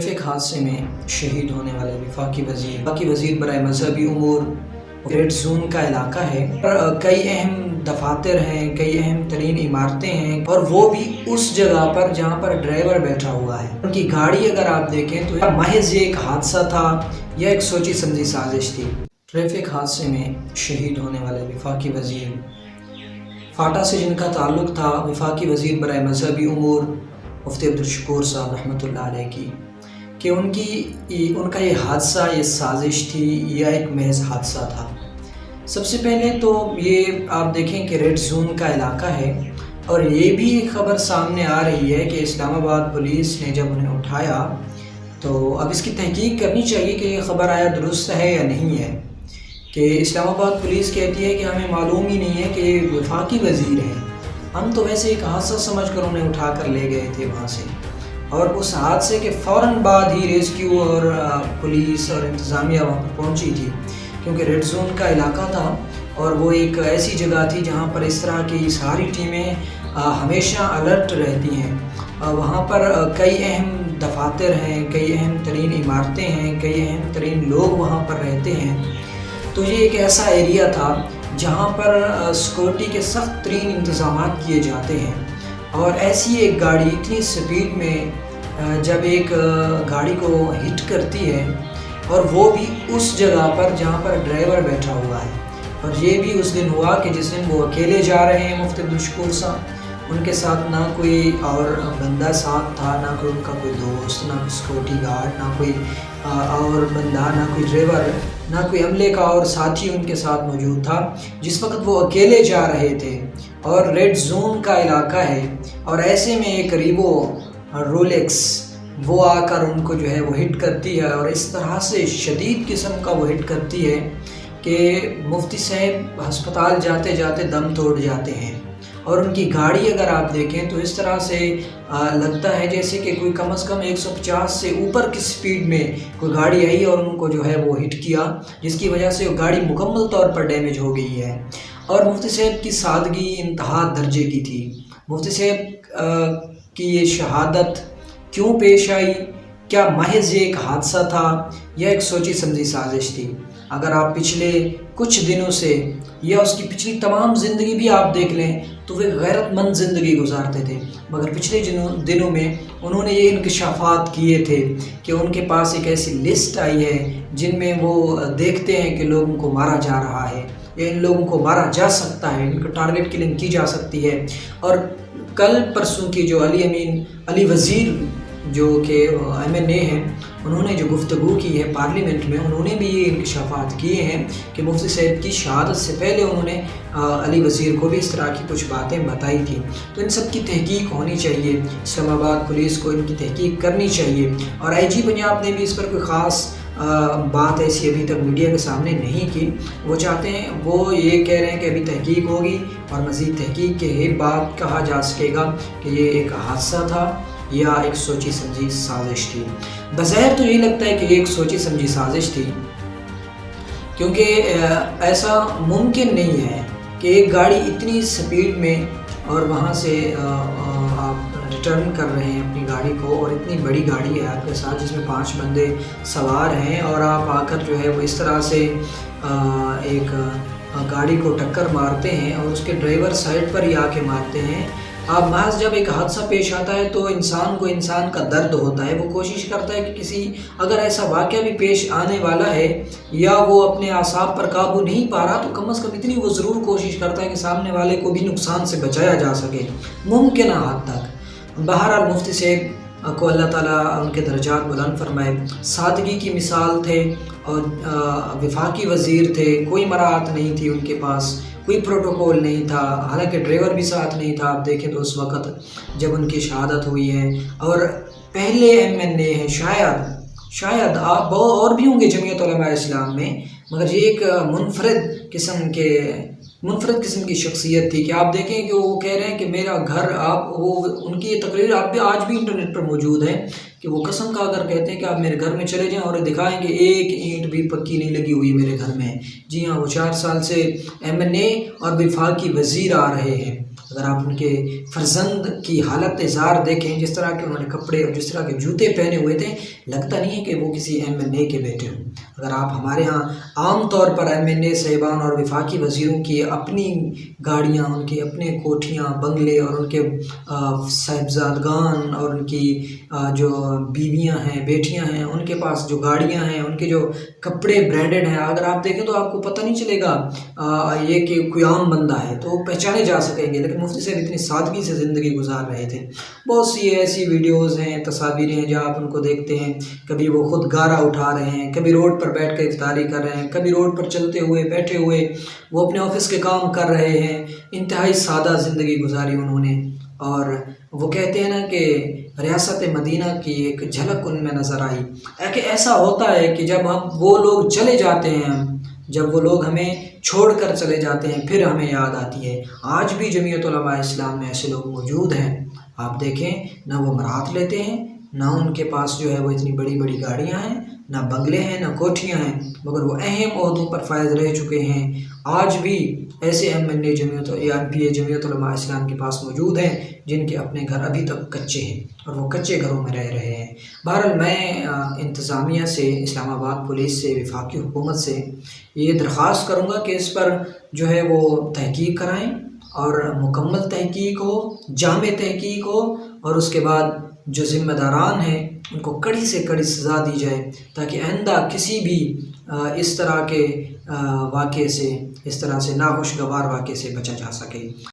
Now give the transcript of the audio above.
ایک حادثے میں شہید ہونے والے وفاقی وزیر برائے مذہبی امور ریڈ زون کا علاقہ ہے۔ کئی اہم دفاتر ہیں، کئی اہم ترین عمارتیں ہیں، اور وہ بھی اس جگہ پر جہاں پر ڈرائیور بیٹھا ہوا ہے۔ ان کی گاڑی اگر آپ دیکھیں تو محض یہ ایک حادثہ تھا یا ایک سوچی سمجھی سازش تھی۔ ٹریفک حادثے میں شہید ہونے والے وفاقی وزیر فاٹا سے جن کا تعلق تھا، وفاقی وزیر برائے مذہبی امور مفتی عبدالشکور صاحب رحمۃ اللہ علیہ کی، کہ ان کا یہ حادثہ یہ سازش تھی یا ایک محض حادثہ تھا۔ سب سے پہلے تو یہ آپ دیکھیں کہ ریڈ زون کا علاقہ ہے، اور یہ بھی ایک خبر سامنے آ رہی ہے کہ اسلام آباد پولیس نے جب انہیں اٹھایا تو اب اس کی تحقیق کرنی چاہیے کہ یہ خبر آیا درست ہے یا نہیں ہے، کہ اسلام آباد پولیس کہتی ہے کہ ہمیں معلوم ہی نہیں ہے کہ یہ وفاقی وزیر ہیں، ہم تو ویسے ایک حادثہ سمجھ کر انہیں اٹھا کر لے گئے تھے وہاں سے۔ اور اس حادثے کے فوراً بعد ہی ریسکیو اور پولیس اور انتظامیہ وہاں پر پہنچی تھی، کیونکہ ریڈ زون کا علاقہ تھا اور وہ ایک ایسی جگہ تھی جہاں پر اس طرح کی ساری ٹیمیں ہمیشہ الرٹ رہتی ہیں۔ وہاں پر کئی اہم دفاتر ہیں، کئی اہم ترین عمارتیں ہیں، کئی اہم ترین لوگ وہاں پر رہتے ہیں، تو یہ ایک ایسا ایریا تھا جہاں پر سیکورٹی کے سخت ترین انتظامات کیے جاتے ہیں۔ اور ایسی ایک گاڑی اتنی سپیڈ میں جب ایک گاڑی کو ہٹ کرتی ہے، اور وہ بھی اس جگہ پر جہاں پر ڈرائیور بیٹھا ہوا ہے، اور یہ بھی اس دن ہوا کہ جس دن وہ اکیلے جا رہے ہیں مفتی عبدالشکور صاحب، ان کے ساتھ نہ کوئی اور بندہ ساتھ تھا، نہ کوئی ان کا کوئی دوست، نہ کوئی سیکورٹی گارڈ، نہ کوئی اور بندہ، نہ کوئی ڈرائیور، نہ کوئی عملے کا اور ساتھی ان کے ساتھ موجود تھا۔ جس وقت وہ اکیلے جا رہے تھے اور ریڈ زون کا علاقہ ہے، اور ایسے میں ایک ریوو رولیکس وہ آ کر ان کو جو ہے وہ ہٹ کرتی ہے، اور اس طرح سے شدید قسم کا وہ ہٹ کرتی ہے کہ مفتی صاحب ہسپتال جاتے جاتے دم توڑ جاتے ہیں۔ اور ان کی گاڑی اگر آپ دیکھیں تو اس طرح سے لگتا ہے جیسے کہ کوئی کم از کم 150 سے اوپر کی سپیڈ میں کوئی گاڑی آئی اور ان کو جو ہے وہ ہٹ کیا، جس کی وجہ سے وہ گاڑی مکمل طور پر ڈیمیج ہو گئی ہے۔ اور مفتی صاحب کی سادگی انتہا درجے کی تھی۔ مفتی صاحب کی یہ شہادت کیوں پیش آئی؟ کیا محض یہ ایک حادثہ تھا یا ایک سوچی سمجھی سازش تھی؟ اگر آپ پچھلے کچھ دنوں سے یا اس کی پچھلی تمام زندگی بھی آپ دیکھ لیں تو وہ غیرت مند زندگی گزارتے تھے، مگر پچھلے دنوں میں انہوں نے یہ انکشافات کیے تھے کہ ان کے پاس ایک ایسی لسٹ آئی ہے جن میں وہ دیکھتے ہیں کہ لوگوں کو مارا جا رہا ہے یا ان لوگوں کو مارا جا سکتا ہے، ان کو ٹارگٹ کلنگ کی جا سکتی ہے۔ اور کل پرسوں کی جو علی وزیر جو کہ MNA ہیں، انہوں نے جو گفتگو کی ہے پارلیمنٹ میں، انہوں نے بھی یہ انکشافات کیے ہیں کہ مفتی صاحب کی شہادت سے پہلے انہوں نے علی وزیر کو بھی اس طرح کی کچھ باتیں بتائی تھیں۔ تو ان سب کی تحقیق ہونی چاہیے، اسلام آباد پولیس کو ان کی تحقیق کرنی چاہیے، اور IG پنجاب نے بھی اس پر کوئی خاص بات ایسی ابھی تک میڈیا کے سامنے نہیں کی۔ وہ چاہتے ہیں، وہ یہ کہہ رہے ہیں کہ ابھی تحقیق ہوگی اور مزید تحقیق کے ہی بعد کہا جا سکے گا کہ یہ ایک حادثہ تھا یا ایک سوچی سمجھی سازش تھی۔ بظاہر تو یہ لگتا ہے کہ یہ ایک سوچی سمجھی سازش تھی، کیونکہ ایسا ممکن نہیں ہے کہ ایک گاڑی اتنی سپیڈ میں اور وہاں سے آپ ریٹرن کر رہے ہیں اپنی گاڑی کو، اور اتنی بڑی گاڑی ہے آپ کے ساتھ جس میں 5 بندے سوار ہیں، اور آپ آ کر جو ہے وہ اس طرح سے ایک گاڑی کو ٹکر مارتے ہیں، اور اس کے ڈرائیور سائڈ پر ہی آ کے مارتے ہیں۔ اب محض جب ایک حادثہ پیش آتا ہے تو انسان کا درد ہوتا ہے، وہ کوشش کرتا ہے کہ اگر ایسا واقعہ بھی پیش آنے والا ہے یا وہ اپنے اعصاب پر قابو نہیں پا رہا، تو کم از کم اتنی وہ ضرور کوشش کرتا ہے کہ سامنے والے کو بھی نقصان سے بچایا جا سکے ممکنہ حد تک۔ بہرحال مفتی صاحب کو اللہ تعالیٰ ان کے درجات بلند فرمائے، سادگی کی مثال تھے، اور وفاقی وزیر تھے، کوئی مراعات نہیں تھی ان کے پاس، کوئی پروٹوکول نہیں تھا، حالانکہ ڈرائیور بھی ساتھ نہیں تھا۔ آپ دیکھیں تو اس وقت جب ان کی شہادت ہوئی ہے، اور پہلے MNA ہیں، شاید آپ اور بھی ہوں گے جمعیت علماء اسلام میں، مگر یہ ایک منفرد قسم کی شخصیت تھی کہ آپ دیکھیں کہ وہ کہہ رہے ہیں کہ میرا گھر، ان کی یہ تقریر آپ بھی آج بھی انٹرنیٹ پر موجود ہے کہ وہ قسم کھا کر کہتے ہیں کہ آپ میرے گھر میں چلے جائیں اور دکھائیں کہ ایک اینٹ بھی پکی نہیں لگی ہوئی میرے گھر میں۔ جی ہاں، وہ 4 سال سے MNA اور وفاقی وزیر آ رہے ہیں۔ اگر آپ ان کے فرزند کی حالت زار دیکھیں، جس طرح کے انہوں نے کپڑے اور جس طرح کے جوتے پہنے ہوئے تھے، لگتا نہیں ہے کہ وہ کسی MNA کے بیٹے ہوں۔ اگر آپ ہمارے ہاں عام طور پر MNA صاحبان اور وفاقی وزیروں کی اپنی گاڑیاں، ان کے اپنے کوٹھیاں، بنگلے اور ان کے صاحبزادگان اور ان کی جو بیویاں ہیں، بیٹیاں ہیں، ان کے پاس جو گاڑیاں ہیں، ان کے جو کپڑے برانڈڈ ہیں، اگر آپ دیکھیں تو آپ کو پتہ نہیں چلے گا یہ کہ کوئی عام بندہ ہے، تو وہ پہچانے جا سکیں گے۔ لیکن مفتی صاحب اتنی سادگی سے زندگی گزار رہے تھے۔ بہت سی ایسی ویڈیوز ہیں، تصاویریں ہیں جہاں آپ ان کو دیکھتے ہیں، کبھی وہ خود گارا اٹھا رہے ہیں، کبھی روڈ پر بیٹھ کر افطاری کر رہے ہیں، کبھی روڈ پر چلتے ہوئے، بیٹھے ہوئے وہ اپنے آفس کے کام کر رہے ہیں۔ انتہائی سادہ زندگی گزاری انہوں نے، اور وہ کہتے ہیں نا کہ ریاست مدینہ کی ایک جھلک ان میں نظر آئی۔ کہ ایسا ہوتا ہے کہ جب وہ لوگ چلے جاتے ہیں، جب وہ لوگ ہمیں چھوڑ کر چلے جاتے ہیں، پھر ہمیں یاد آتی ہے۔ آج بھی جمعیت علماء اسلام میں ایسے لوگ موجود ہیں، آپ دیکھیں نہ وہ مرات لیتے ہیں، نہ ان کے پاس جو ہے وہ اتنی بڑی بڑی گاڑیاں ہیں، نہ بنگلے ہیں، نہ کوٹھیاں ہیں، مگر وہ اہم عہدوں پر فائز رہ چکے ہیں۔ آج بھی ایسے MNA جمعیت علماء اسلام کے پاس موجود ہیں جن کے اپنے گھر ابھی تک کچے ہیں اور وہ کچے گھروں میں رہ رہے ہیں۔ بہرحال میں انتظامیہ سے، اسلام آباد پولیس سے، وفاقی حکومت سے یہ درخواست کروں گا کہ اس پر جو ہے وہ تحقیق کرائیں، اور مکمل تحقیق ہو، جامع تحقیق ہو، اور اس کے بعد جو ذمہ داران ہیں ان کو کڑی سے کڑی سزا دی جائے، تاکہ آئندہ کسی بھی اس طرح کے واقعے سے، اس طرح سے ناخوشگوار واقعے سے بچا جا سکے۔